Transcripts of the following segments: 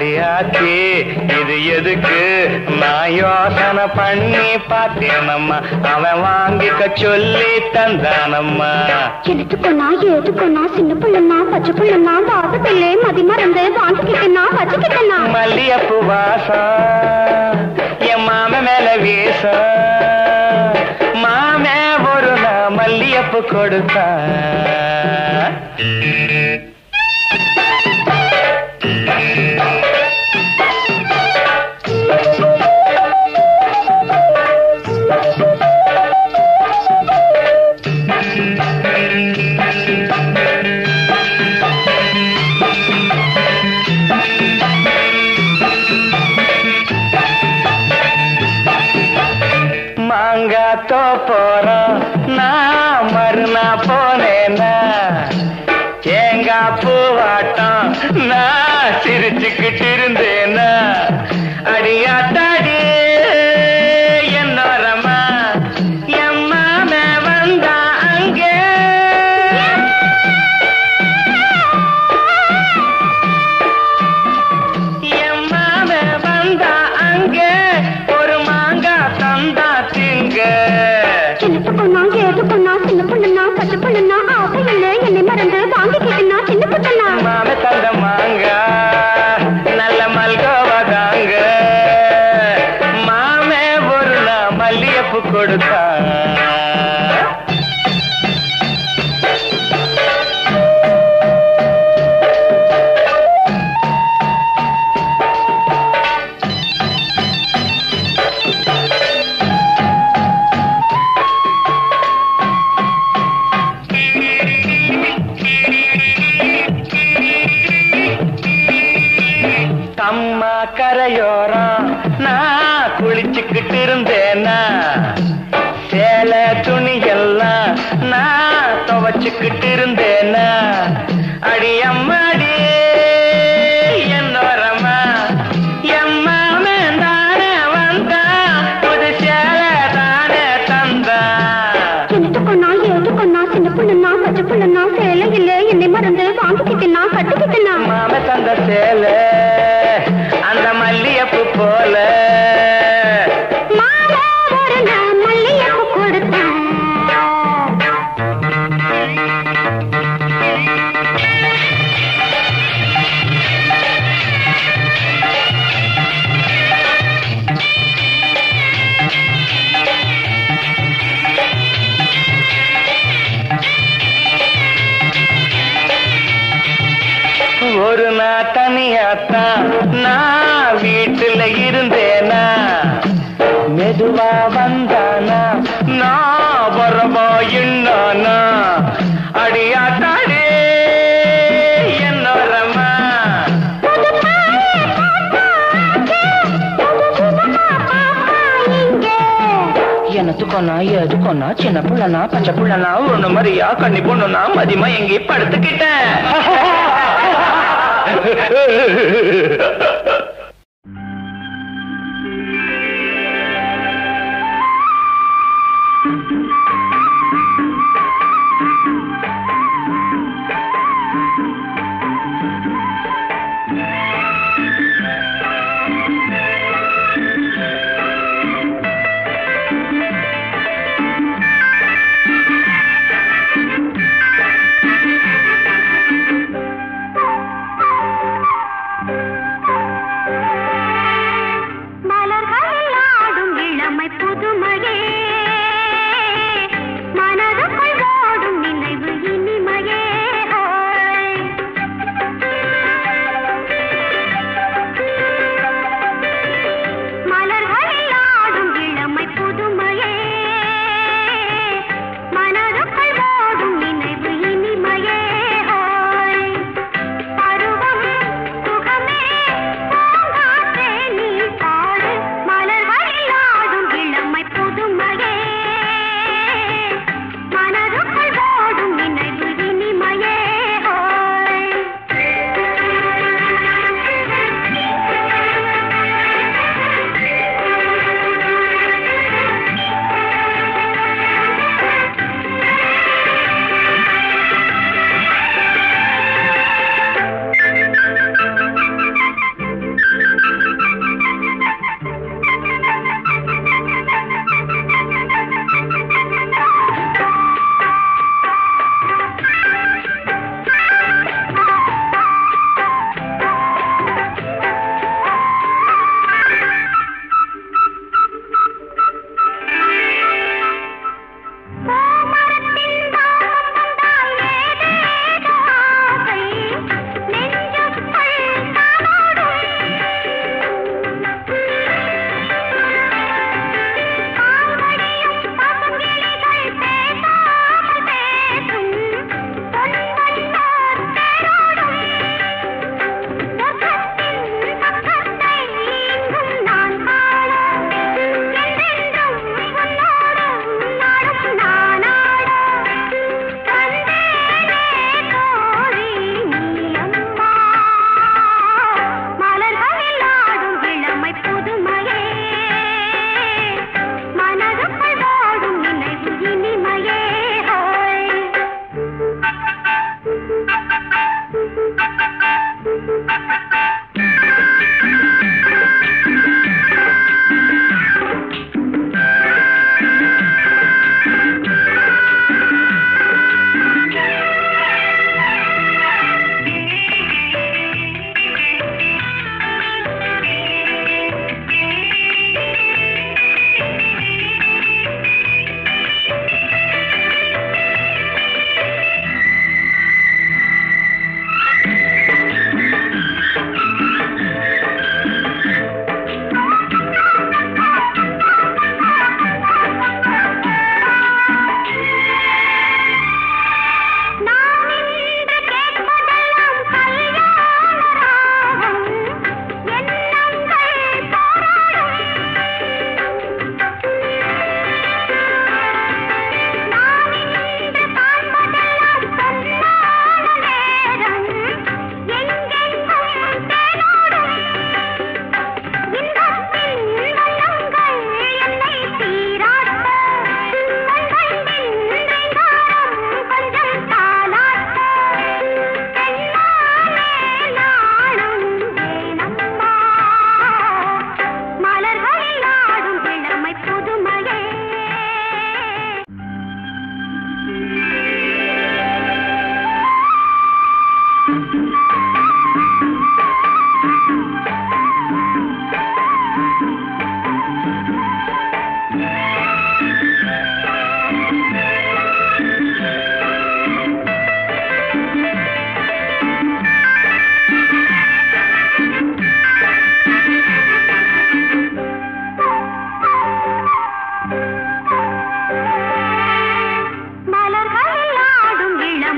அடியாத்தி இது எதுக்கு நான் யோசனை பண்ணி பார்த்தேனம்மா அவன் வாங்கிக்க சொல்லி தந்தானம்மா. எடுத்துக்கொன்னா ஏதுக்கொன்னா சின்ன பிள்ளைன்னா பச்சை பிள்ளைன்னா பாச பிள்ளை மதி மறந்து வாங்கிக்கிட்டனா வச்சுக்கிட்டனா மல்லியப்பு வாசம் என் மாம மேல வீசம் மாமே ஒரு நான் மல்லியப்பு கொடுத்தா. மாங்காத்தோ போறோம் நான் மறுநா போனேன்னா தேங்கா பூவாட்டம் நான் சிரிச்சுக்கிட்டு இருந்தேன்னா அடியாத்தாடி என்னோரமா எம்மாம வந்தா அங்கே எம்மாம வந்தா அங்கே ஒரு மாங்கா தந்தா திங்க. எடுத்துக்கொன்னா ஏதுக்கொன்னா சின்ன பிள்ளைன்னா பச்சை பிள்ளைன்னா ஆசை இல்லை என்னை மறந்து வாங்கிக்கிட்டனா சின்ன பிள்ளைன்னா மாம தந்த மாங்கா நல்ல மல்கோவதாங்க மாமே ஒரு நான் மல்லியப்பு கொடுத்தா. அம்மா கரையோரம் நான் குளிச்சுக்கிட்டு இருந்தேன்னா சேலை துணியெல்லாம் நான் துவச்சுக்கிட்டு இருந்தேன்னா அடி அம்மாடி என்னோரமா எம்மாமே தானே வந்தா புது சேலை தானே தந்தா. எடுத்துக்கொன்னா ஏதுக்கொன்னா சின்ன பிள்ளைன்னா பச்சை பிள்ளைன்னா சேலை இல்லை என்னை மறந்து வாங்கிக்கிட்டனா கட்டுக்கிட்டனா மாம தந்த சேலை அந்த மல்லியப்பு போல மல்லியப்பு கொடுத்தேன். ஒரு நான் தனியாத்தான் நான் வீட்டுல இருந்தேனா மெதுவா வந்தானா நான் வரவா என்னானா அடியாத்தாடே என்னோரமா எனத்துக்கொன்னா எதுக்கொன்னா சின்ன புள்ளனா பச்சை புள்ளனா ஒண்ணு மாதிரியா கண்ணி பொண்ணுனா மதியமா எங்கே படுத்துக்கிட்டேன்.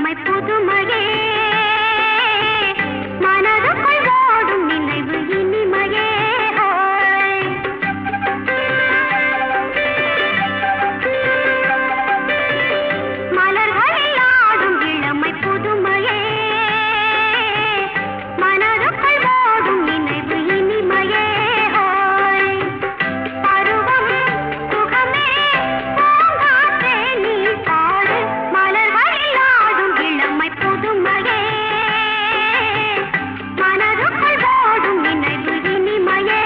இளமை புதுமையே மனதுக்குள் ஓடும் நினைவு இனிமையே மலர்களில் ஆடும் இளமை புதுமையே மனதுக்குள் ஓடும் நினைவு இனிமையே பருவம் சுகமே பூங்காற்றே நீ பாடு மலர்களில் ஆடும் இளமை புதுமையே மனதுக்குள் ஓடும் நினைவு இனிமையே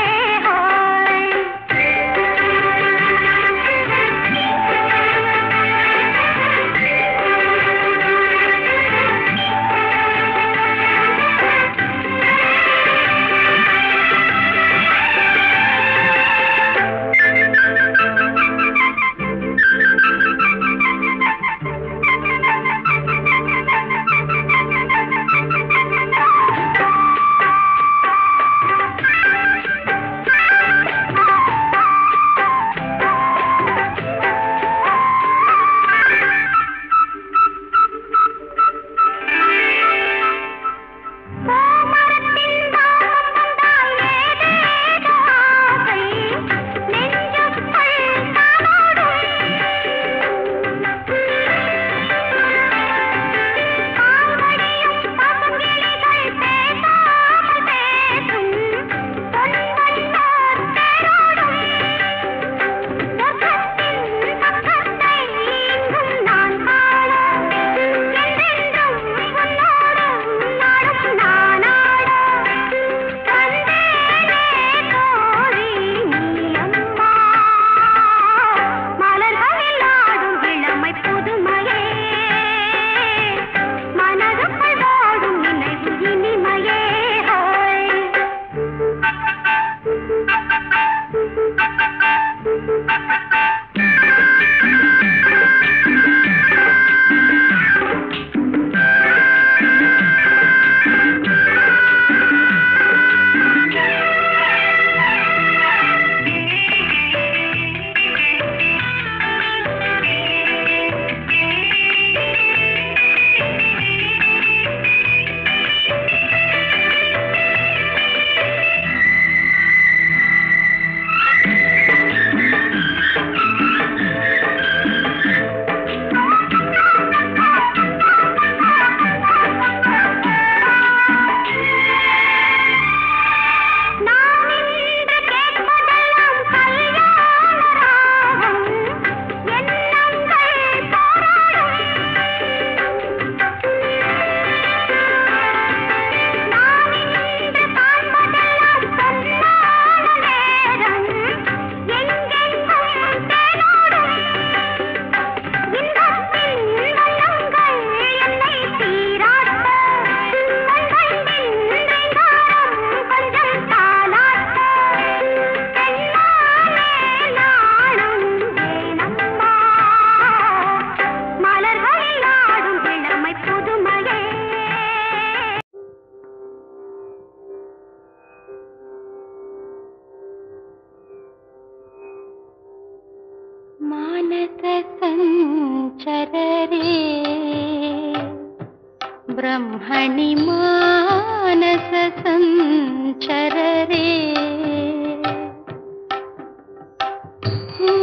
ब्रह्मणि मानस संचर रे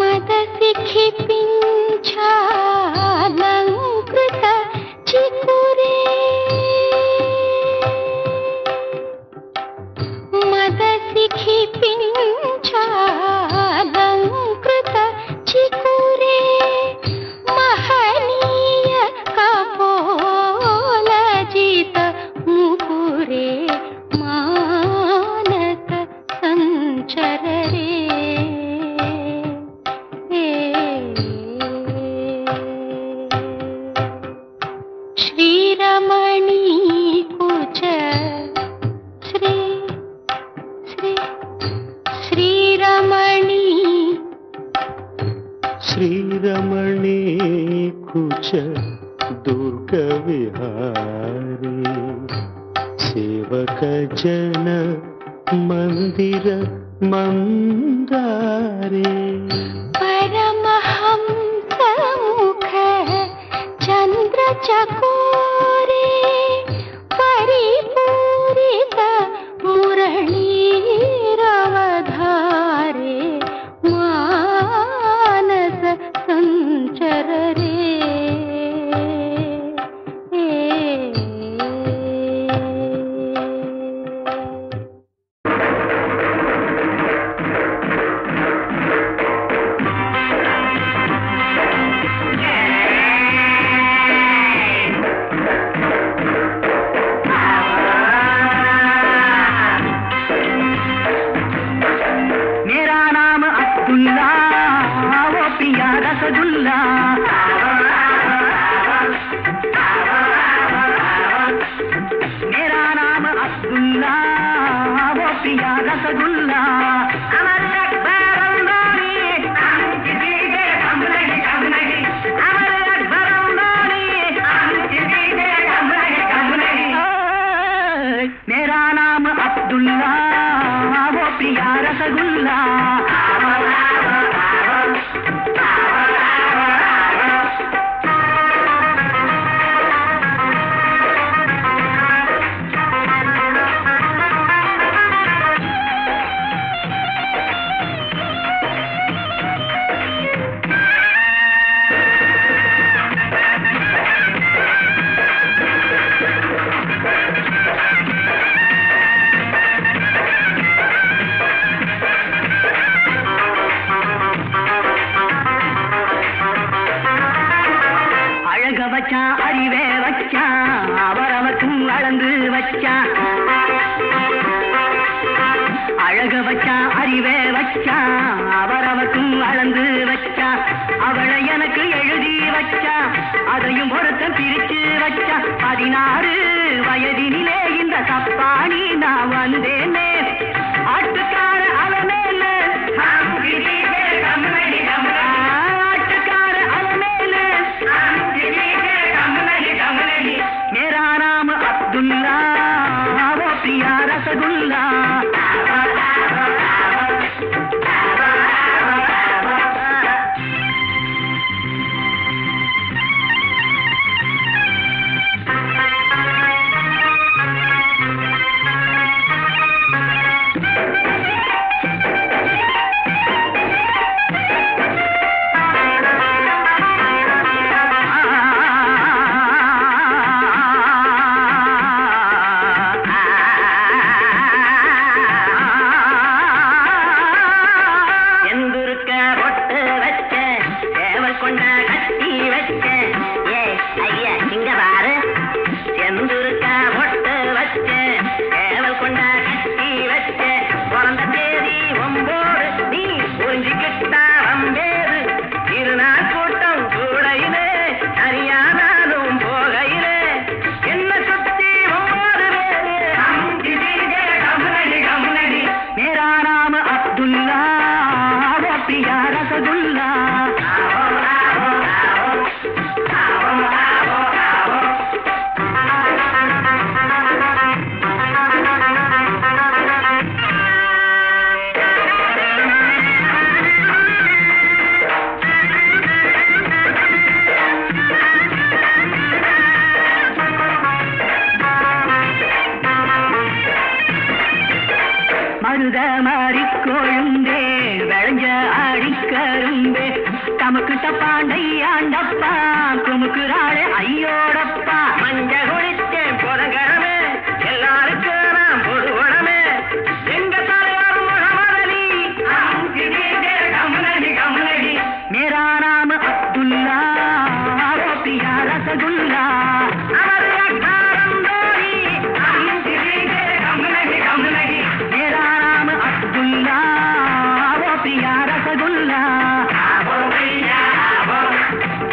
मदसिखि पिञ्छालङ्कृत चिकुरे मदसिखि पिञ्छालङ्कृत चिकुरे महनीय कपोल जित मुकुरे मानस संचर रे श्रीरमणी कुच श्री श्री श्रीरमणी श्रीरमणी कुच दुर्ग विहारी सेवक जन मंदिर मंदारे परमहंस मुख चंद्र चकोरे परिपूरित मुरलीरवधारे मानस संचर रे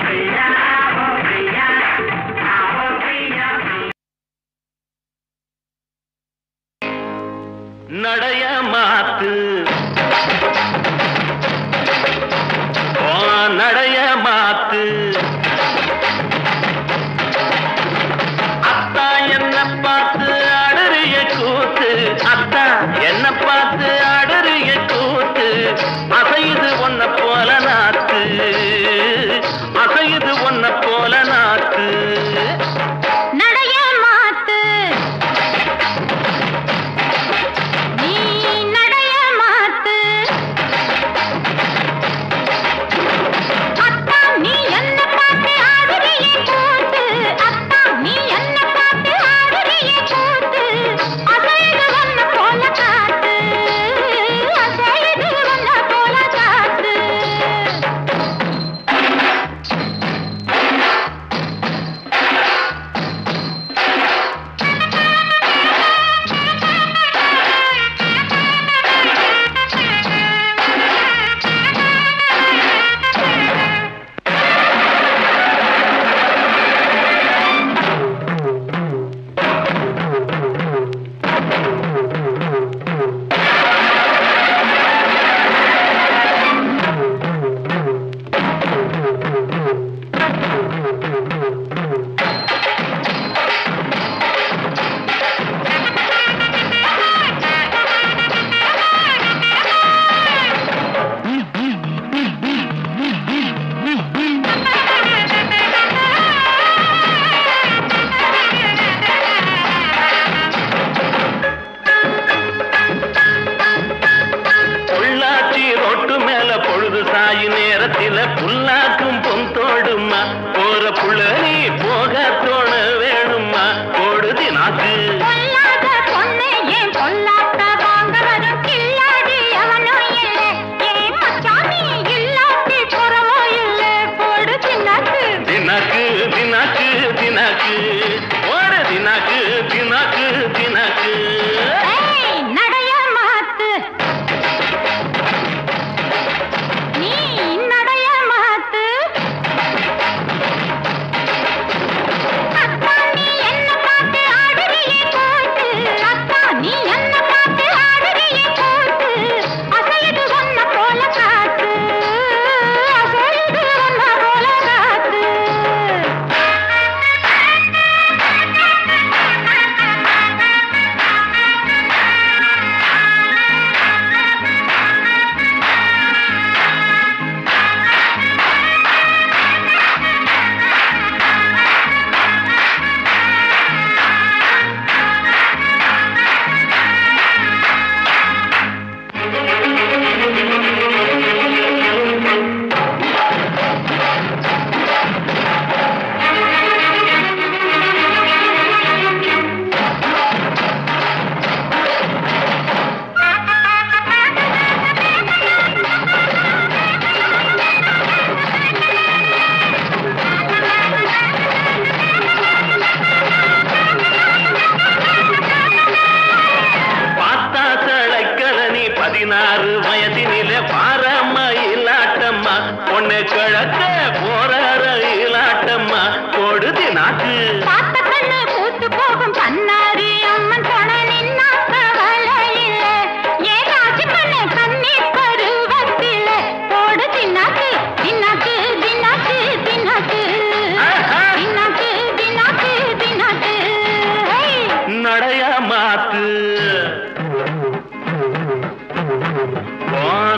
Yeah. ஒரு தினாக்கு தினாக்கு தினாக்கு நடைய மாத்து நீ நடைய மாத்து அக்கா நீ என்ன பார்த்து ஆடுறியே போட்டு அக்கா நீ என்ன பார்த்து ஆடுறியே போட்டு அசையுது ஒன்ன போல காத்து அசையுது ஒன்ன போல காத்து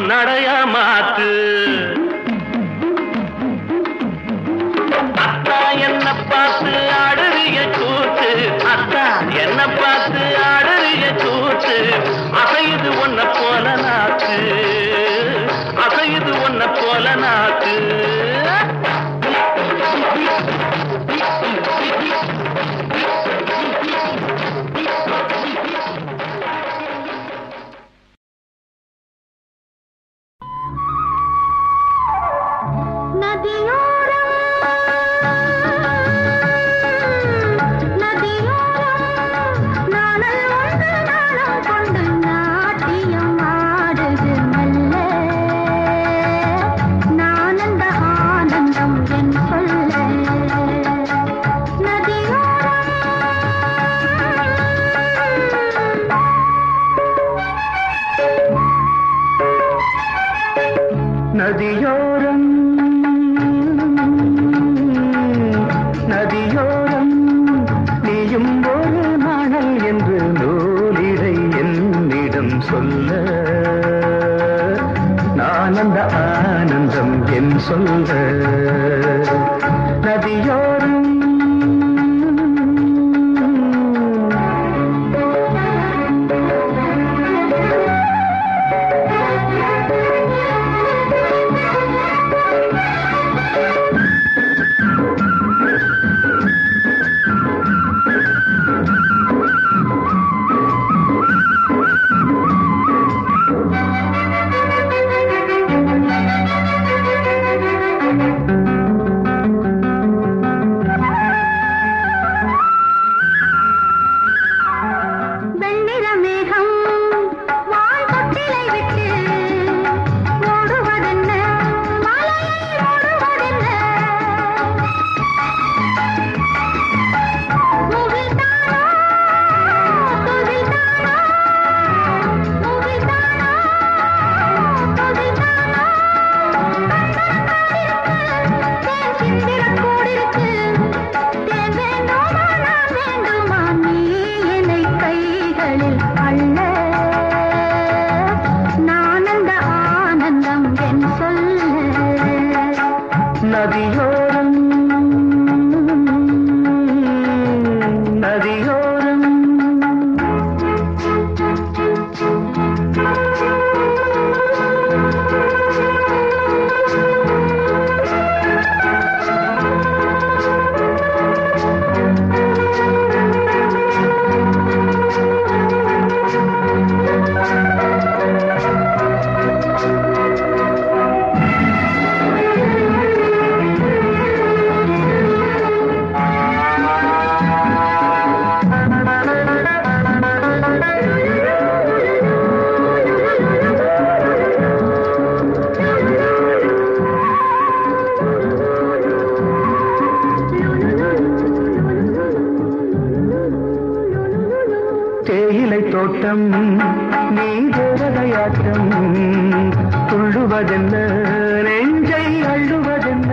நடைய மாத்து அத்தா என்ன பார்த்து ஆடுறிய கூத்து அத்தா என்ன பார்த்து ஆடுறிய கூத்து அசையுது ஒன்ன போல நாக்கு அசையுது ஒன்ன போல நாக்கு நதியோரம் நதியோரம் நீயும் ஒரு மணல் என்று நூலிடை என்னிடம் சொல்ல நான் அந்த ஆனந்தம் என் சொல்ல நதியோரம் தேயிலை தோட்டம் நீ தேவதையாட்டம் துள்ளுவதென்ன நெஞ்சை அள்ளுவதென்ன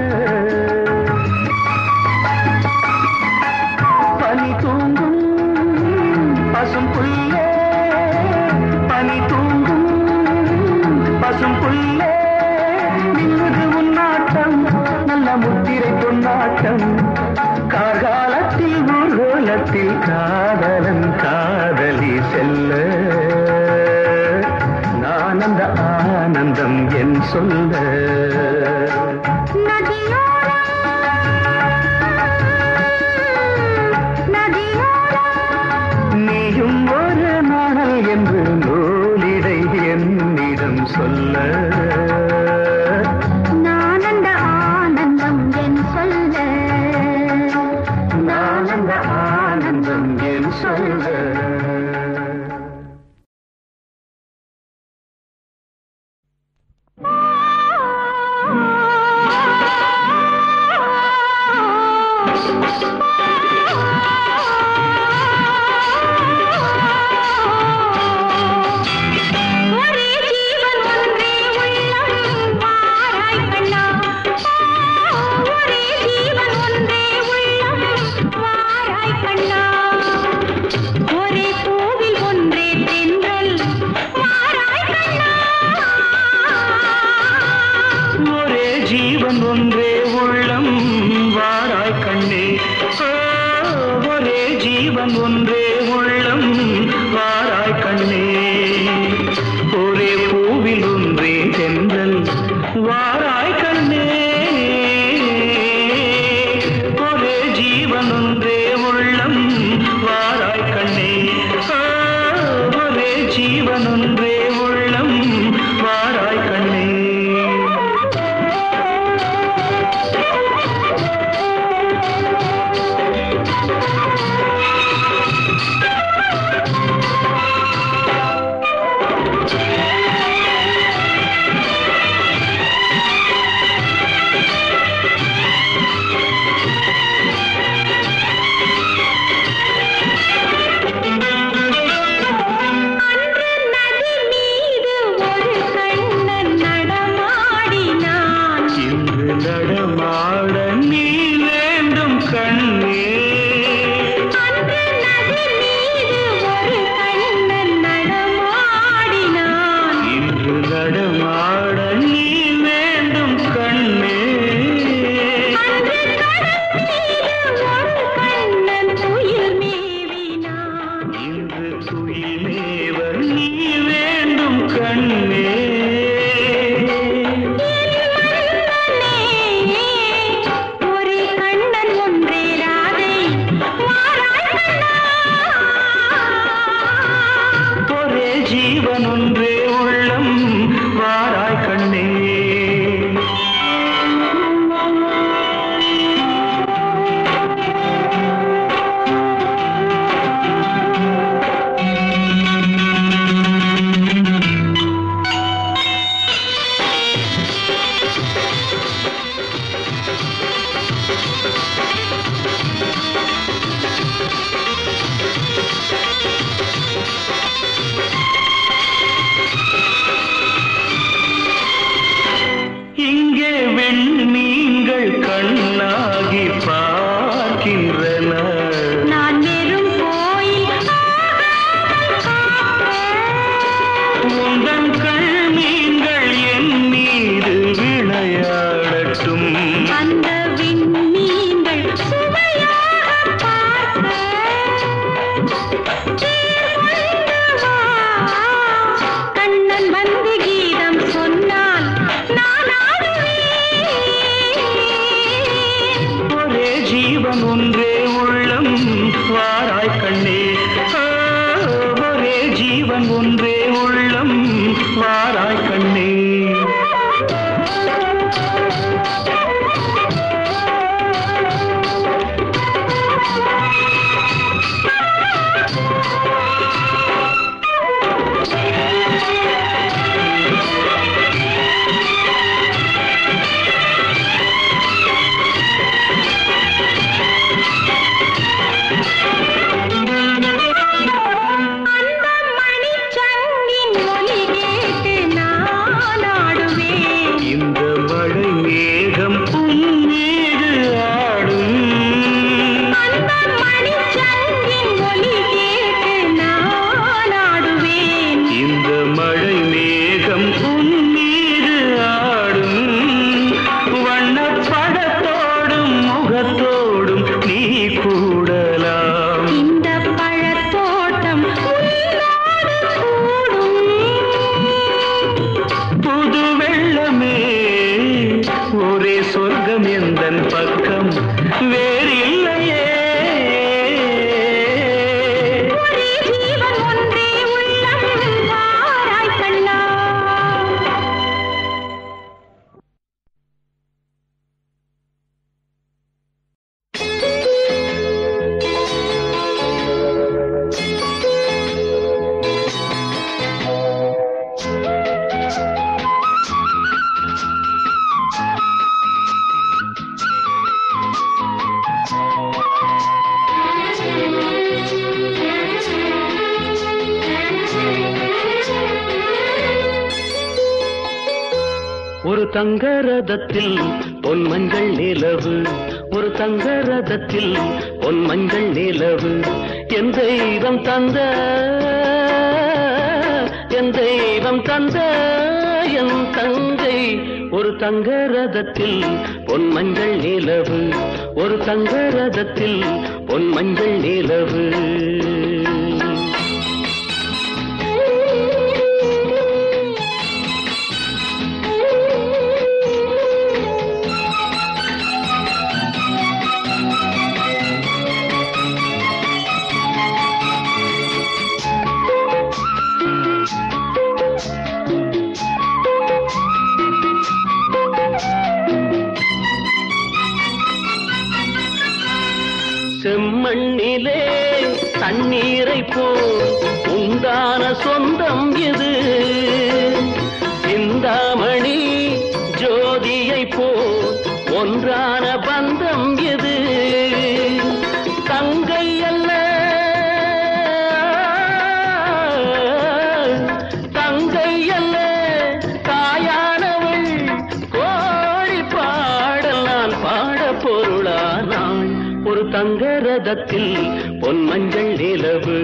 பனி தூங்கும் பசும் புல்லே பனி தூங்கும் பசும் புல்லே நின்றது உன்னாட்டம் நல்ல முத்திரை பொன்னாட்டம் கார்காலத்தில் ஊர்கோலத்தில் காதலன் காதலி செல்ல நான் அந்த ஆனந்தம் என் சொல்ல நீயும் ஒரு நாணல் என்று நூலிடை என்னிடம் சொல்ல நான் அந்த ஆனந்தம் என் சொல்ல நான் அந்த ஆனந்தம் என் சொல்ல தங்க ரதத்தில் பொன் மஞ்சள் நிலவு, ஒரு தங்க ரதத்தில் பொன் மஞ்சள் நிலவு. என் தெய்வம் தந்த, என் தெய்வம் தந்த என் தங்கை, ஒரு தங்க ரதத்தில் பொன் மஞ்சள் நிலவு, ஒரு தங்க ரதத்தில் பொன் மஞ்சள் நிலவு. செம்மண்ணிலே தண்ணீரை போல் உண்டான சொந்தம் எது, சிந்தாமணி ஜோதியை போல் ஒன்றான பந்தம் எது. தங்கை அல்ல, தங்கை அல்ல தாயானவள், கோடி பாடல் நான் பாட பொருளானாள். ஒரு தங்க ரதத்தில் பொன் மஞ்சள் நிலவு,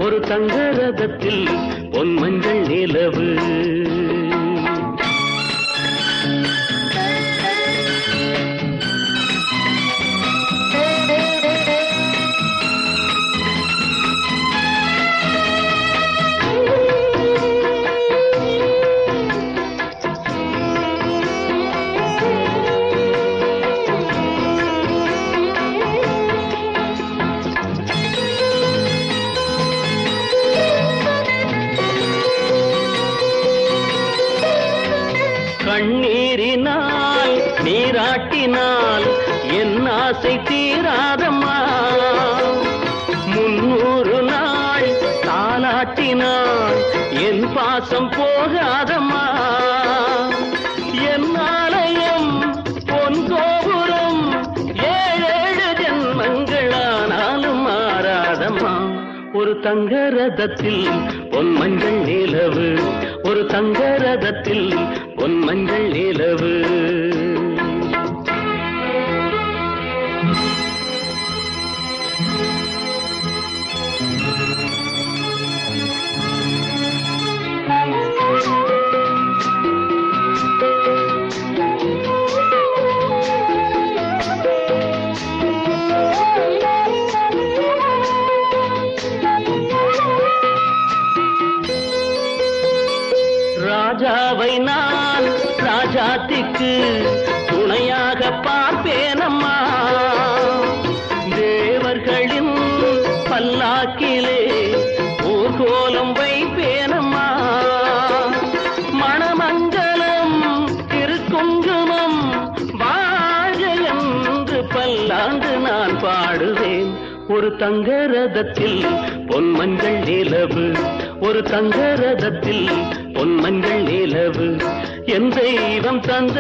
ஒரு தங்க ரதத்தில் பொன் மஞ்சள் நிலவு. கண்ணீரினால் நீராட்டினால் என் ஆசை தீராதம்மா, 300 நாள் தாலாட்டினால் என் பாசம் போகாதம்மா. என் ஆலயம் பொன் கோபுரம் 7 ஜென்மங்களானாலும் மாறாதம்மா. ஒரு தங்க ரதத்தில் பொன் மஞ்சள் நிலவு, ஒரு தங்க ரதத்தில் பொன் மஞ்சள் நிலவு. ராஜாவை நான் ராஜாத்திக்கு துணையாக பார்ப்பேனம்மா, தேவர்களின் பல்லாக்கிலே ஊர்கோலம் வைப்பேனம்மா. மணமங்கலம் திருக்குங்குமம் வாழ்க என்று பல்லாண்டு நான் பாடுவேன். ஒரு தங்க ரதத்தில் பொன் மஞ்சள் நிலவு, ஒரு தங்க ரதத்தில் பொன் மஞ்சள் நிலவு. என் தெய்வம் தந்த,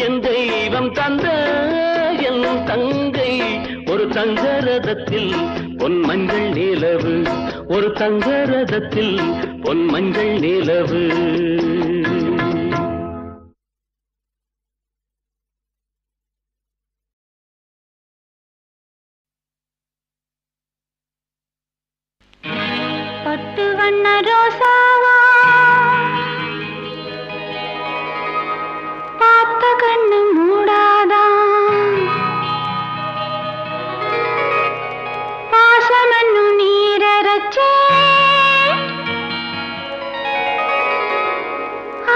என் தெய்வம் தந்த என் தங்கை, ஒரு தங்க ரதத்தில் பொன் மஞ்சள் நிலவு, ஒரு தங்க ரதத்தில் பொன் மஞ்சள் நிலவு. பட்டு வண்ண ரோசாவா பார்த்த கண்ணு மூடாதா, பாசமன்னு நீரச்சே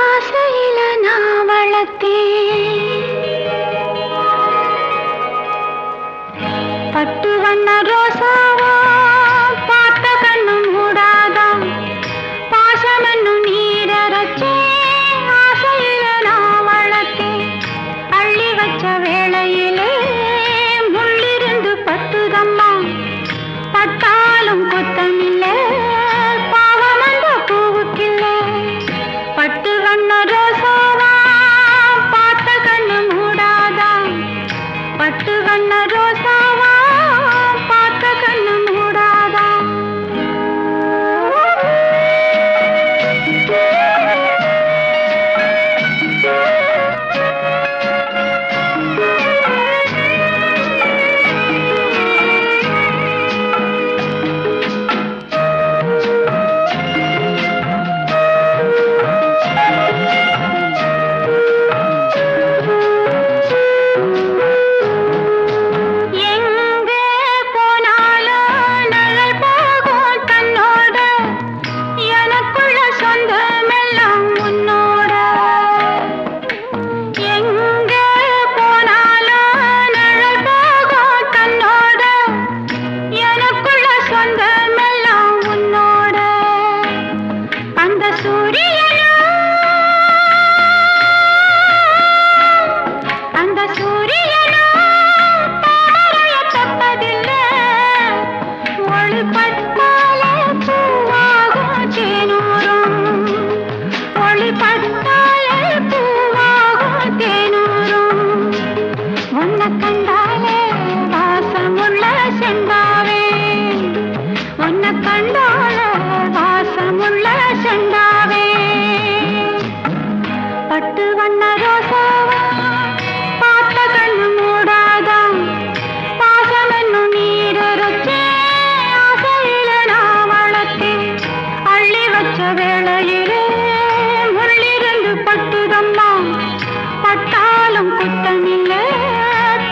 ஆசையில நான் வளர்த்தேன். பட்டு வண்ண ரோசாவா பார்த்த கண்ணு மூடாதா, பாசமன்னு நீரச்சே ஆசையில நான் வளர்த்தேன். அள்ளி வச்ச வேளையிலே முள்ளிருந்து பட்டுதம்மா, பட்டாலும் கொத்தமில்லை பாவம் அந்த பூவுக்கில்லை. பட்டு வண்ண ரோசாவா பார்த்த கண்ணு மூடாதா, பட்டு வண்ண ரோசாவா பார்த்த கண்ணு செண்டாவே உன்னை கண்டால வாசமுள்ள செண்டாவே பட்டு வண்ண ரோசாவா பார்த்த கண்ணு மூடாதான் பாசம் என்னும் நீரச்சே ஆசையில நான் வளர்த்தேன் அள்ளி வச்ச வேளையிலே முள்ளிருந்து பட்டுதம்மா பட்டாலும் குத்தமில்லை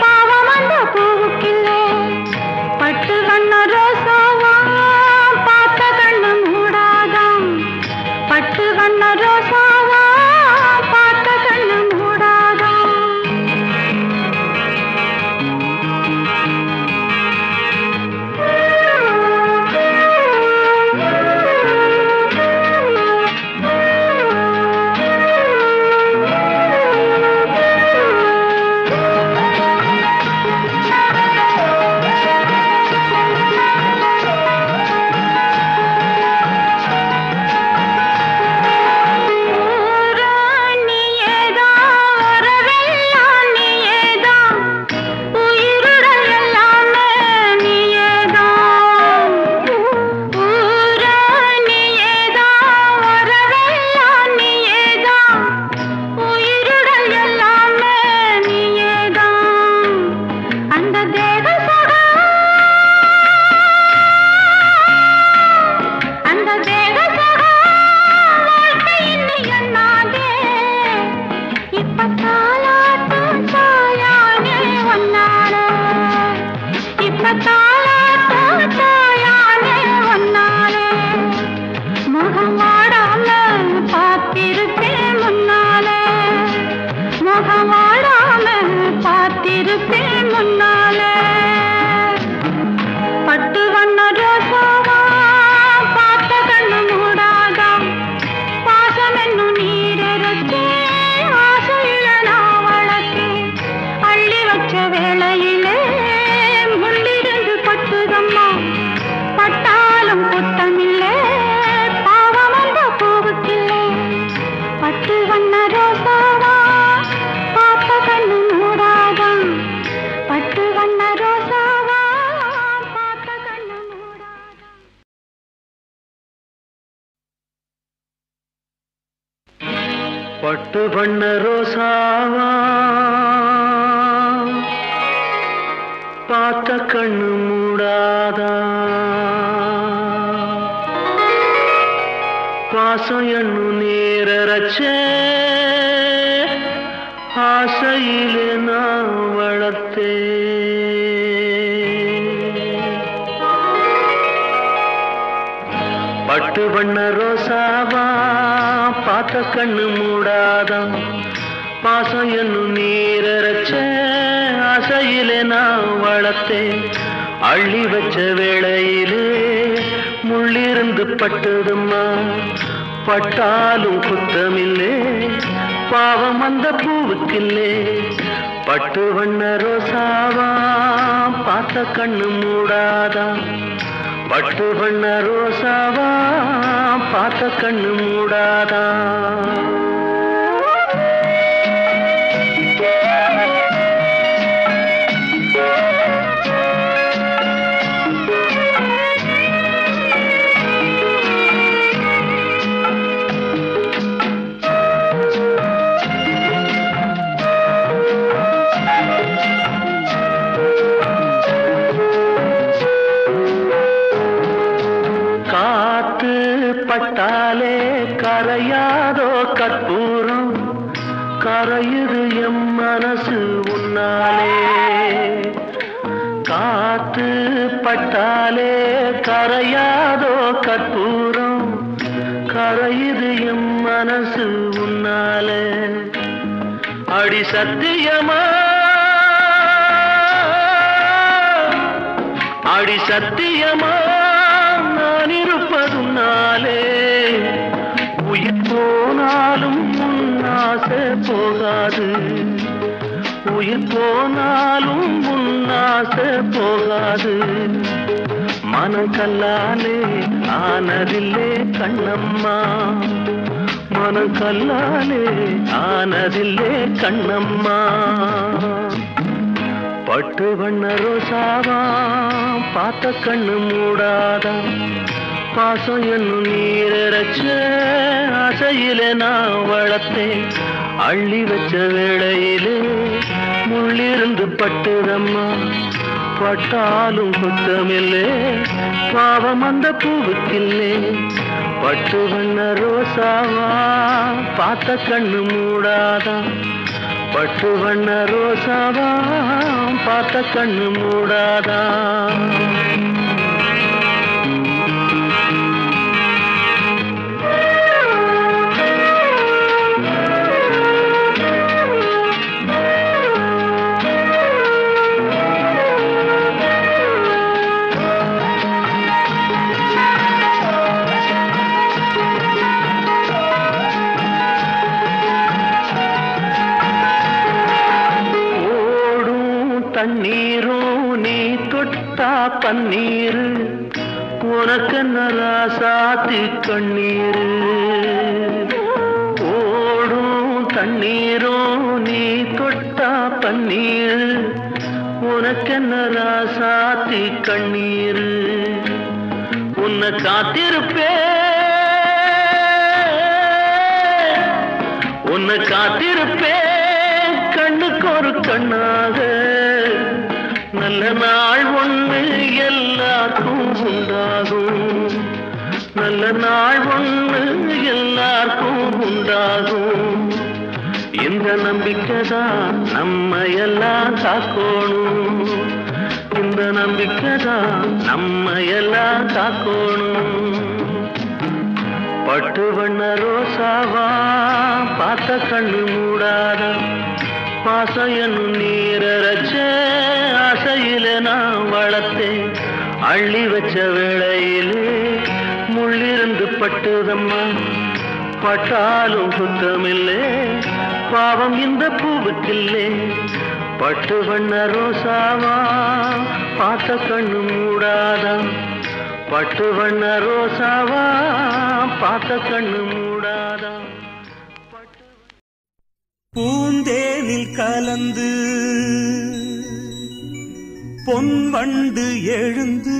பாவம் அந்த பூவுக்கில்லை பட்டு வண்ண ரோசாவா பார்த்த கண்ணு மூடாதான் பட்டு வண்ண ரோசாவா பார்த்த கண்ணு மூடாதான் பட்டு வண்ண ரோசாவா பார்த்த கண்ணு மூடாதா பாசம் எண்ணு நேரச்சே ஆசையிலே நான் வளர்த்தே பட்டு வண்ண ரோசாவா பார்த்த கண்ணு மூடாதான் பாசம் என்னும் நீரச்ச ஆசையிலே நான் வளர்த்தேன் அள்ளி வச்ச வேளையிலே முள்ளிருந்து பட்டதும்மா பட்டாலும் குத்தமில்லே பாவம் அந்த பூவுக்கில்லே பட்டு வண்ண ரோசாவா பார்த்த கண்ணு மூடாதான் பட்டு வண்ண ரோசாவா பார்த்த கண்ணு மூடாதா பட்டாலே கரையாதோ கற்பூரம் கரையுது எம் மனசு உன்னாலே காத்து பட்டாலே கரையாதோ கற்பூரம் கரையுது எம் மனசு உன்னாலே அடி சத்தியமா அடி சத்தியமா நான் இருப்பதுனாலே உயிர் போனாலும் உன்னாசை போகாது உயிர் போனாலும் உன்னாசை போகாது மனக்கல்லாலே ஆனதில்லே கண்ணம்மா மனக்கல்லாலே ஆனதில்லே கண்ணம்மா பட்டு வண்ண ரோசாவா பார்த்த கண்ணு மூடாதா பாசம் என்னும் நீரச்ச ஆசையில நான் வளர்த்தேன் அள்ளி வச்ச வேளையிலே முள்ளிருந்து பட்டுதம்மா பட்டாலும் குத்தமில்லே பாவம் அந்த பூவுக்கில்லே பட்டு வண்ண ரோசாவா பார்த்த கண்ணு மூடாதா பட்டு வண்ண ரோசாவா பார்த்த கண்ணு மூடாதா தண்ணீரும் நீ தொட்டா பன்னீர் உனக்கென்ன ராசாத்தி கண்ணீர் ஓடும் தண்ணீரும் நீ தொட்டா பன்னீர் உனக்கென்ன ராசாத்தி கண்ணீர் உன்னை காத்திருப்பே உன்னை காத்திருப்பே கண்ணுக்கு ஒரு கண்ணாக நல்ல நாள் ஒன்று எல்லாருக்கும் உண்டாகும் நல்ல நாள் ஒன்று எல்லாருக்கும் உண்டாகும் இந்த நம்பிக்கைதான் நம்ம எல்லாம் காக்கணும் இந்த நம்பிக்கைதான் நம்ம எல்லாம் காக்கணும் பட்டு வண்ண ரோசாவா பார்த்த கண்ணு மூடாதா பாசம் என்னும் நீரச்ச ஆசையில நான் வளர்த்தேன் அள்ளி வச்ச வேளையிலே முள்ளிருந்து பட்டுதம்மா பட்டாலும் குத்தமில்லே பாவம் இந்த பூவுக்கில்லே பட்டு வண்ண ரோசாவா பார்த்த கண்ணு மூடாதா பட்டு வண்ண ரோசாவா பார்த்த கண்ணு மூடாதா பூந்தேனில் கலந்து பொன் வண்டு எழுந்து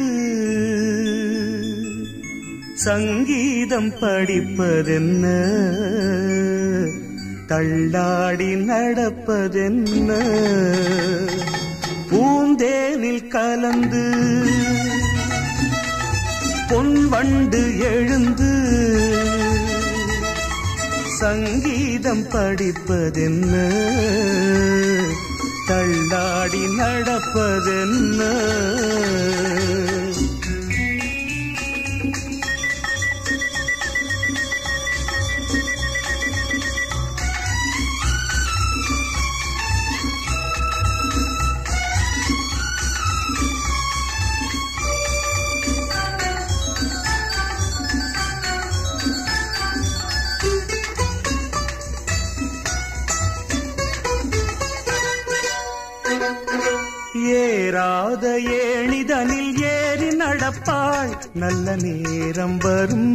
சங்கீதம் படிப்பதென்ன தள்ளாடி நடப்பதென்ன பூந்தேனில் கலந்து பொன் வண்டு எழுந்து சங்கீதம் படிப்பதென்ன தள்ளாடி நடப்பதென்ன ஏறாத ஏணிதனில் ஏறி நடப்பாள் நல்ல நேரம் வரும்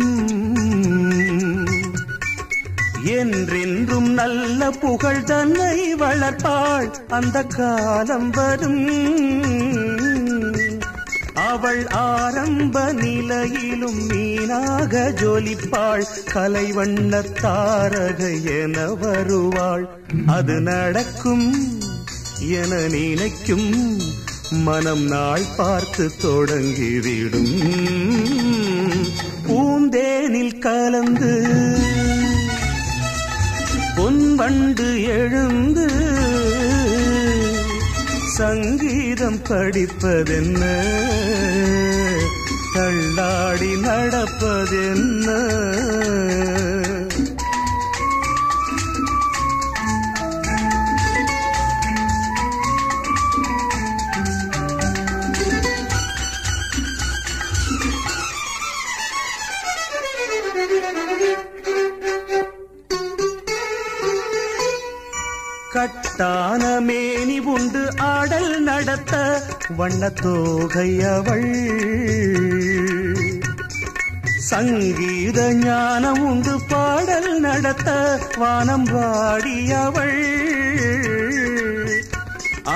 என்றென்றும் நல்ல புகழ் தன்னை வளர்ப்பாள் அந்த காலம் வரும் அவள் ஆரம்ப நிலையிலும் மீனாக ஜொலிப்பாள் கலைவண்ண தாரகை என வருவாள் அது நடக்கும் என நினைக்கும் மனம் நாள் பார்த்து தொடங்கிவிடும் பூந்தேனில் கலந்து பொன் வண்டு எழுந்து சங்கீதம் படிப்பதென்ன தள்ளாடி நடப்பதென்ன கட்டான மேனி உண்டு ஆடல் நடத்த வண்ணத்தோகை அவள் சங்கீத ஞானம் உண்டு பாடல் நடத்த வானம் வாடியவள்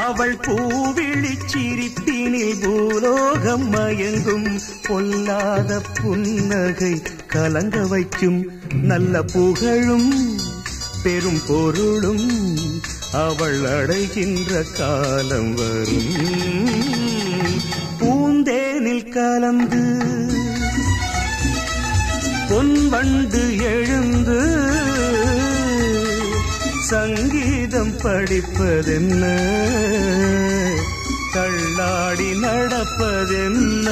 அவள் பூவிழி சிரிப்பினில் பூலோக உள்ளம் மயங்கும் பொல்லாத புன்னகை கலங்க வைக்கும் நல்ல புகழும் பெரும் பொருளும் அவள் அடைகின்ற காலம் வரும் பூந்தேனில் கலந்து பொன்வண்டு எழுந்து சங்கீதம் படிப்பதென்ன தள்ளாடி நடப்பதென்ன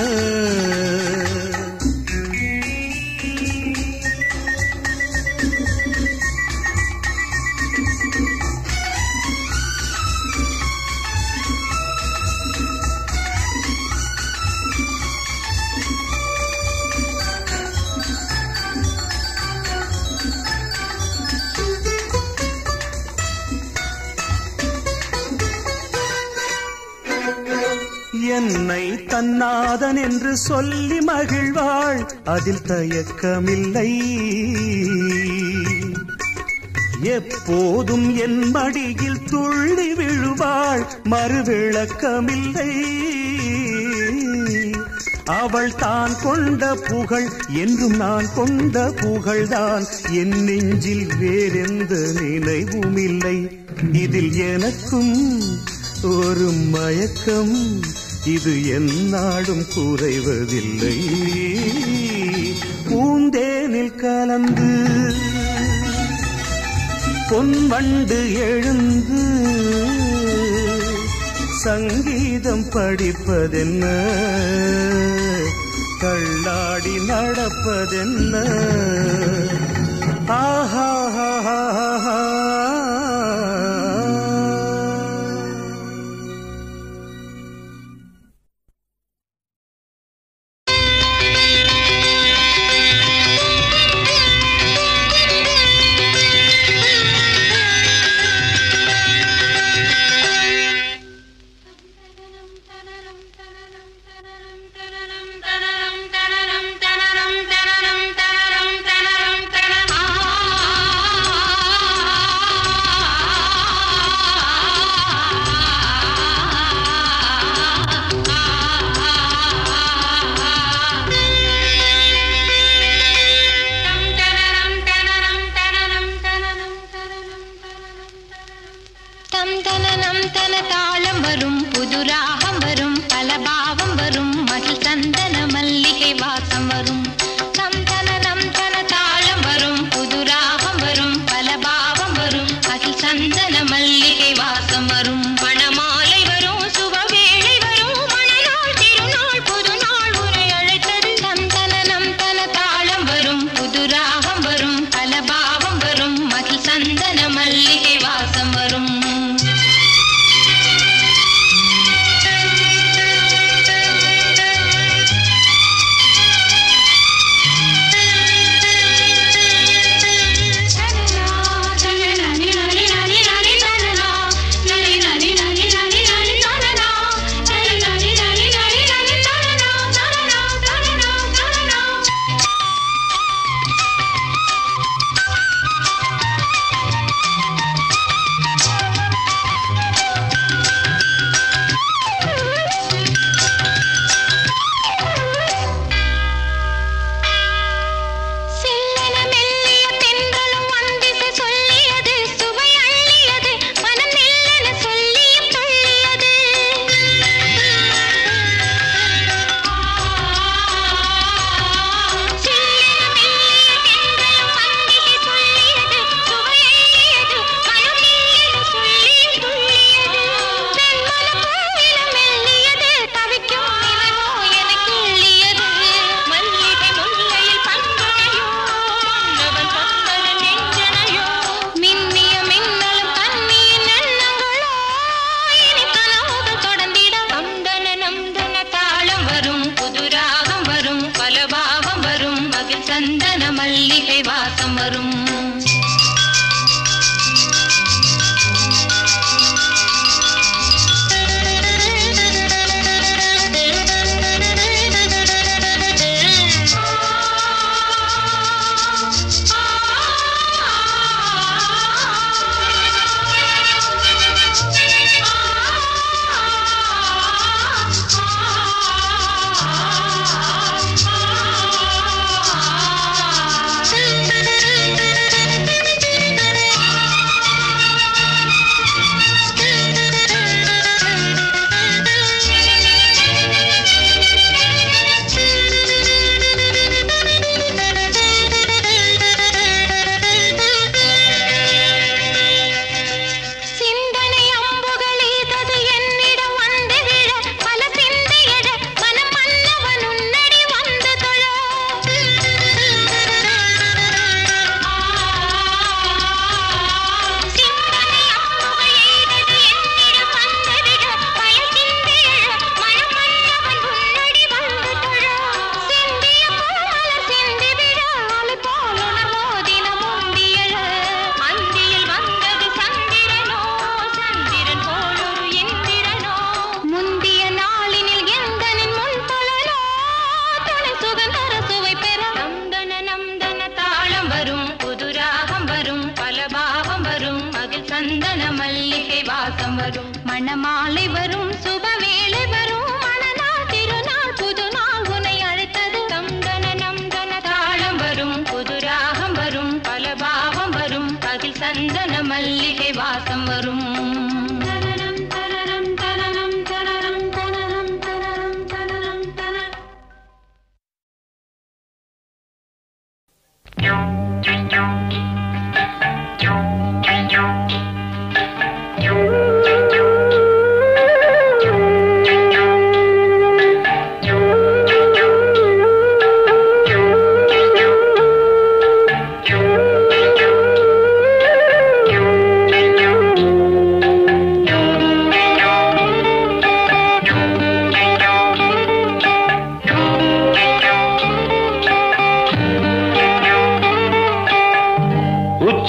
என்னை தன்னாதன் என்று சொல்லி மகிழ்வாள் அதில் தயக்கமில்லை எப்போதும் என் மடியில் துள்ளி விழுவாள் மறுவிளக்கமில்லை அவள் தான் கொண்ட புகழ் என்றும் நான் கொண்ட புகழ்தான் என் நெஞ்சில் வேறெந்த நினைவும் இல்லை இதில் எனக்கும் ஒரு மயக்கம் இது எந்நாடும் குறைவதில்லை பூந்தேனில் கலந்து பொன்வண்டு எழுந்து சங்கீதம் படிப்பதென்ன தள்ளாடி நடப்பதென்ன ஆஹா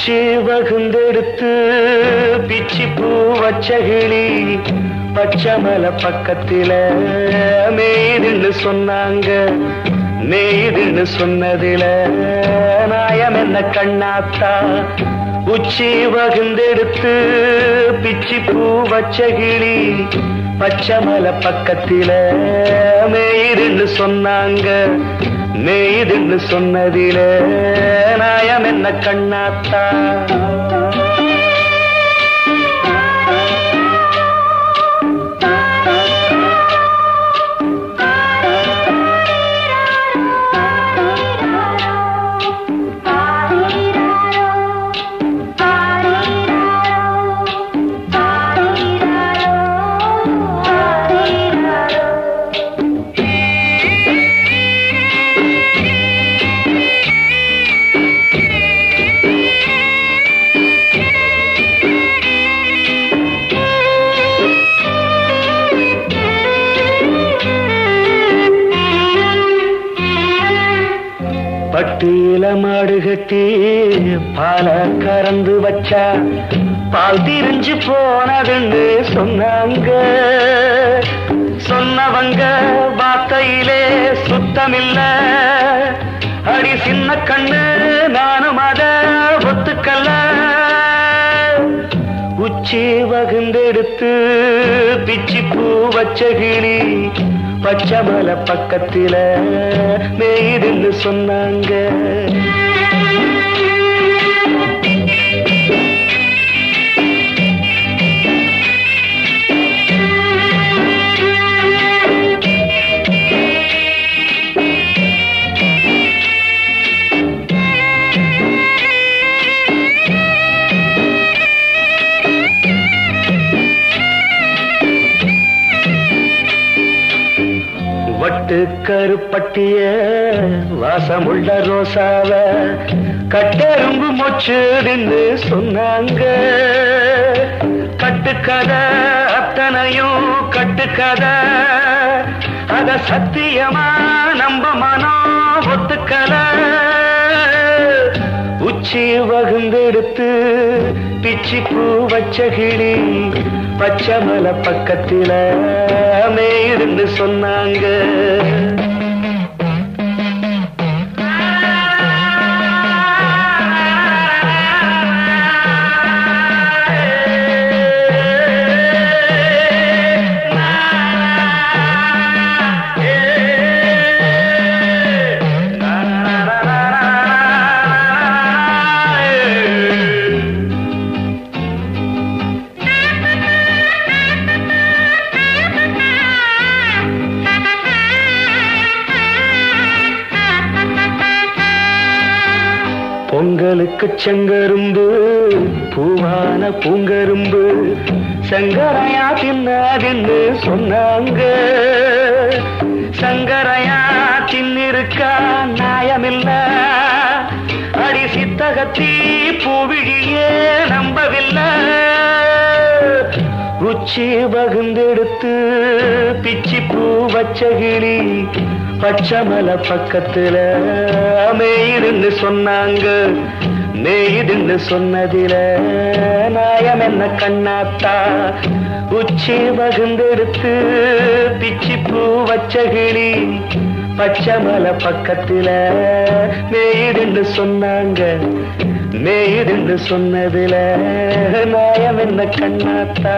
உச்சி வகுந்தெடுத்து பிச்சி பூ வச்ச கிளி பச்சமலை பக்கத்தில மேய்துன்னு சொன்னாங்க. மேய்துன்னு சொன்னதில நாயம் என்ன கண்ணாத்தா. உச்சி வகுந்தெடுத்து பிச்சி பூ வச்ச கிளி பச்சமலை பக்கத்தில மேய்துன்னு சொன்னாங்க. மேய்துன்னு சொன்னதில நாயம் என்ன கண்ணாத்தா. பட்டியில மாடு கட்டி பால கறந்து வச்சா பால் திரிஞ்சு போனதுன்னு சொன்னாங்க. சொன்னவங்க வார்த்தையிலே சுத்தமில்ல. அடி சின்ன கண்ணு நானும் அத ஒத்துக்கல்ல. உச்சி வகுந்தெடுத்து பிச்சி பூ வச்ச கிளி பச்சமலை பக்கத்தில மேய்துன்னு சொன்னாங்க. வட்டு கருப்பட்டிய வாசமுள்ள ரோசாவ கட்டெரும்பு மொச்சுன்னு சொன்னாங்க. கட்டுக்கதை அத்தனையும் கட்டுக்கதை. அத சத்தியமா நம்ப மனம் ஒத்துக்கல. உச்சி வகுந்தெடுத்து பிச்சி பூ வச்ச கிளி பச்சமலை பக்கத்தில மேய்துன்னு சொன்னாங்க. பொங்கலுக்கு செங்கரும்பு பூவான பூங்கரும்பு சங்கரையா தின்னாதுன்னு சொன்னாங்க. சங்கரையா தின்னிருக்கா நியாயமில்ல. அடி சித்தகத்தி பூவிழியே நம்பவில்லை. உச்சி வகுந்தெடுத்து பிச்சி பூ வச்ச கிளி பச்சமலை பக்கத்துல மேய்துன்னு சொன்னாங்க. மேய்துன்னு சொன்னதில நாயம் என்ன கண்ணாத்தா. உச்சி வகுந்தெடுத்து பிச்சி பூ வச்ச கிளி பச்சமலை பக்கத்துல மேய்துன்னு சொன்னாங்க. மேய்துன்னு சொன்னதில நாயம் என்ன கண்ணாத்தா.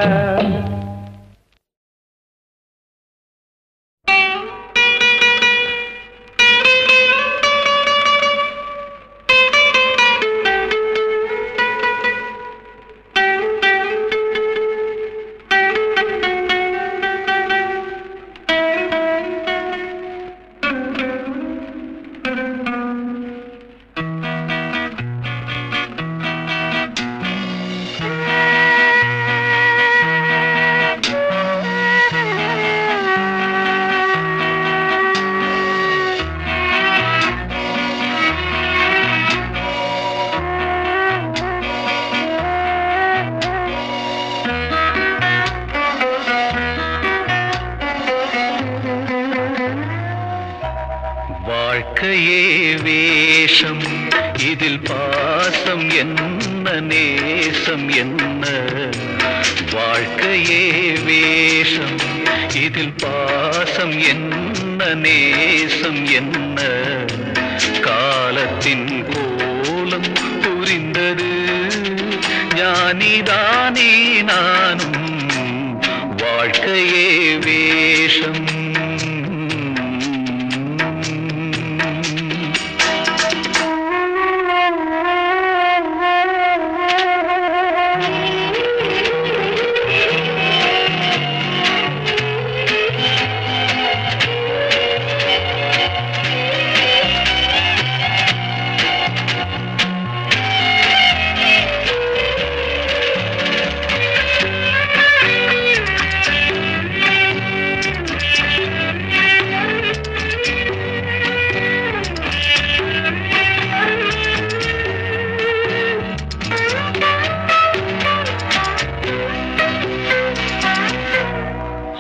வாழ்க்கையே வேஷம், இதில் பாசம் என்ன நேசம் என்ன? வாழ்க்கையே வேஷம், இதில் பாசம் என்ன நேசம் என்ன? காலத்தின் கோலம் புரிந்தது, ஞானிதானே நானும். வாழ்க்கையே வேஷம்.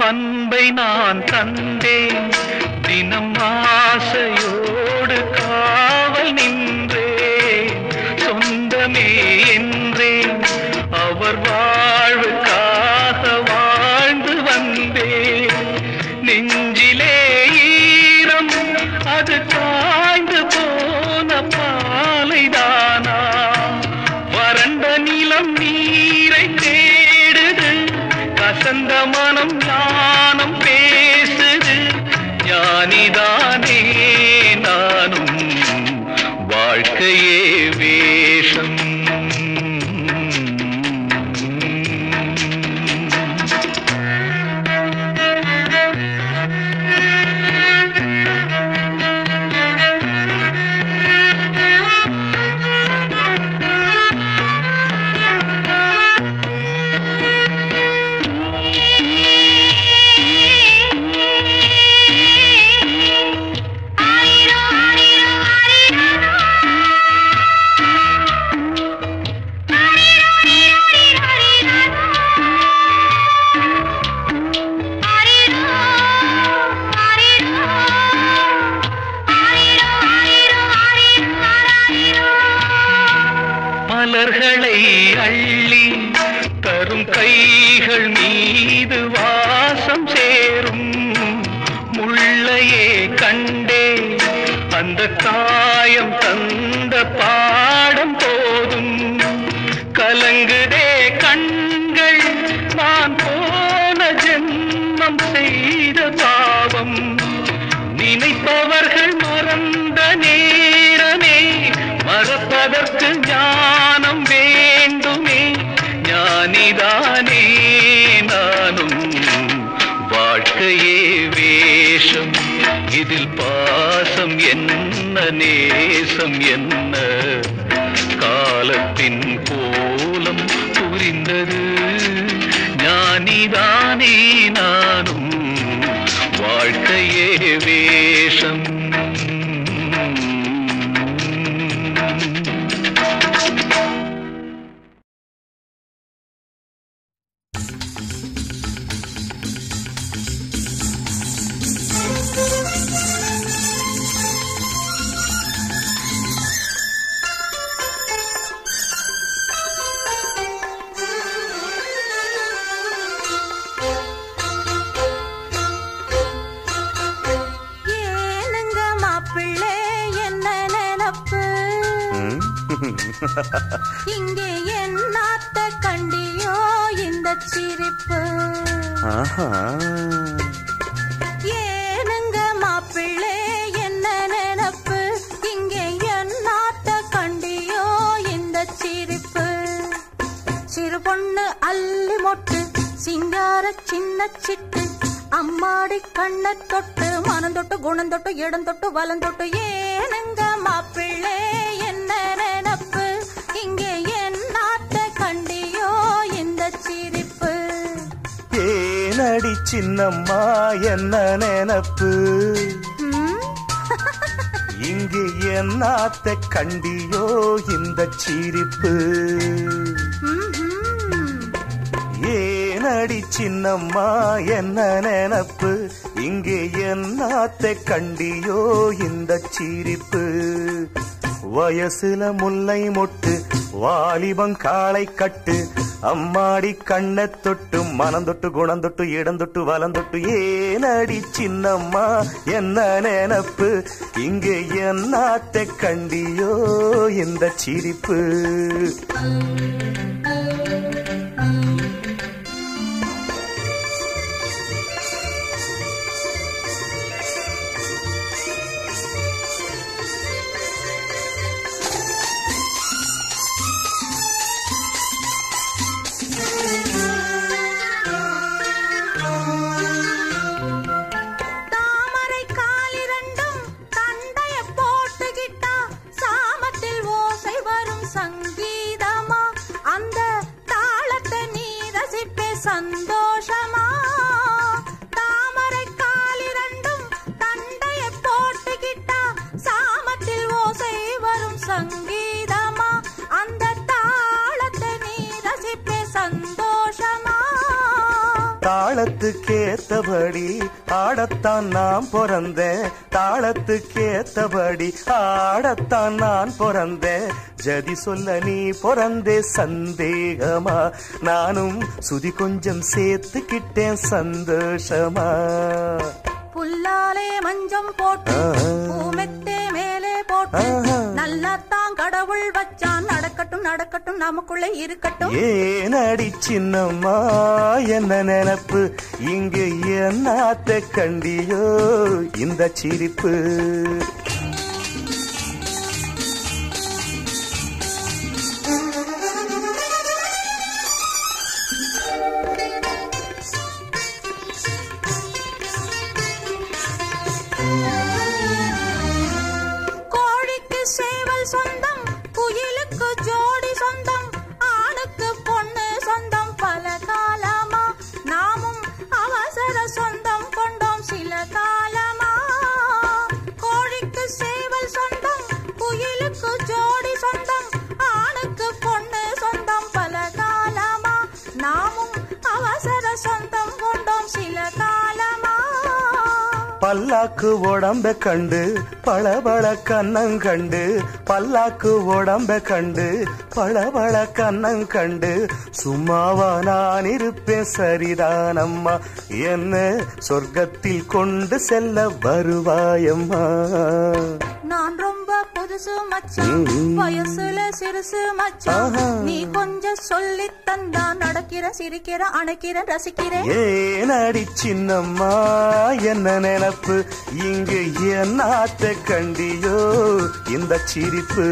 அன்பை நான் தந்தேன், தினம் ஆசையோடு காவல் நின்றேன். சொந்தமே என்றேன், அவர் வாழ்வுக்காக வாழ்ந்து வந்தேன். நெஞ்சிலே ஈரம், அது காய்ந்து போன பாலைதானா? வறண்ட நிலம் நீரை தேடுது, கசந்த மனம் ஞானம் பேசுது, ஞானிதானே நானும். வாழ்க்கையே வேஷம். மலர்களை அள்ளி தரும் கைகள் மீது வாசம் சேரும். முள்ளையே கண்டே அந்த காயம் தந்த பாடம் போதும். கலங்குதே கண்கள், நான் போன ஜென்மம் செய்த பாவம். நினைப்பவர்கள் மறந்த நேரமே, மறப்பதற்கு ஞானம் வேண்டுமே, ஞானிதானே நானும். வாழ்க்கையே வேஷம், இதில் பாசம் என்ன நேசம் என்ன? காலத்தின் கோலம் புரிந்தது, ஞானிதானே நானும். வாழ்க்கையே வேஷம். இங்கே என்னாத்த கண்டியோ இந்த சிரிப்பு? ஏனுங்க மாப்பிள்ளை என்ன நினப்பு? இங்கே என்னாத்த கண்டியோ இந்த சிரிப்பு? சிறு பொண்ணு அள்ளி மொட்டு, சிங்கார சின்ன சிட்டு, அம்மாடி கண்ண தொட்டு, மனம் தொட்டு குணம் தொட்டு இடம் தொட்டு வலம் தொட்டு. ஏனுங்க மாப்பிள்ளை என்ன நினப்பு? இங்கே என்னாத்த கண்டியோ இந்த சிரிப்பு? ஏனடி சின்னம்மா என்ன நினப்பு? இங்கே என்னாத்த கண்டியோ இந்த சிரிப்பு? ஏனடி சின்னம்மா என்ன நினப்பு? இங்கே என்னாத்தை கண்டியோ இந்த சிரிப்பு. வயசுல முல்லை மொட்டு வாலிபம் காளை கட்டு அம்மாடி கண்ணை தொட்டு மனம் தொட்டு குணம் தொட்டு இடம் தொட்டு வலம் தொட்டு ஏனடி சின்னம்மா என்ன நினப்பு இங்கே என்னாத்தை கண்டியோ இந்த சிரிப்பு. சந்தோஷமா தாமரை காலிரண்டும் தண்டைய போட்டுக்கிட்டா சாமத்தில் ஓசை வரும் சங்கீதமா அந்த தாளத்தை நீ ரசிப்பே சந்தோஷமா. தாளத்துக்கேத்தபடி ஆடத்தான் நான் பிறந்தேன் தாளத்துக்கேத்தபடி ஆடத்தான் நான் பிறந்தேன் ஜதி சொல்ல நீ பிறந்தே சந்தேகமா நானும் சுதி கொஞ்சம் சேர்த்துக்கிட்டேன் சந்தோஷமா. புல்லாலே மஞ்சம் போட்டு பூமெத்தே மேலே போட்டு நல்லாத்தான் கடவுள் வச்சான் நடக்கட்டும் நடக்கட்டும் நமக்குள்ளே இருக்கட்டும். ஏனடி சின்னம்மா என்ன நினப்பு இங்கு என்னாத்த கண்டியோ இந்த சிரிப்பு. கோழிக்கு சேவல் சொந்தம் குயிலுக்கு ஜோடி சொந்தம் ஆணுக்கு பொண்ணு சொந்தம் பல காலமா நாமும் அவசர சொந்தம் கொண்டோம் சில காலமா. கோழிக்கு சேவல் சொந்தம் குயிலுக்கு ஜோடி சொந்தம் ஆணுக்கு பொண்ணு சொந்தம் பல காலமா நாமும் அவசர சொந்தம் கொண்டோம் சில காலமா. பல்லாக்கு உடம்ப கண்டு பளபள கண்ணங்கண்டு பல்லாக்கு உடம்ப கண்டு பளபள கண்ணங்கண்டு சும்மாவா நான் இருப்பேன் சரிதானம்மா என்ன சொர்க்கத்தில் கொண்டு செல்ல வருவாயம்மா. நான் ரொம்ப புதுசு மச்சான் வயசுல சிறுசு மச்சான் நீ கொஞ்சம் சொல்லி தந்தா நடக்கிற சிரிக்கிற அணைக்கிற ரசிக்கிறேன். ஏனடி சின்னம்மா என்ன நினப்பு இங்கு என்னாத்த கண்டியோ இந்த சிரிப்பு.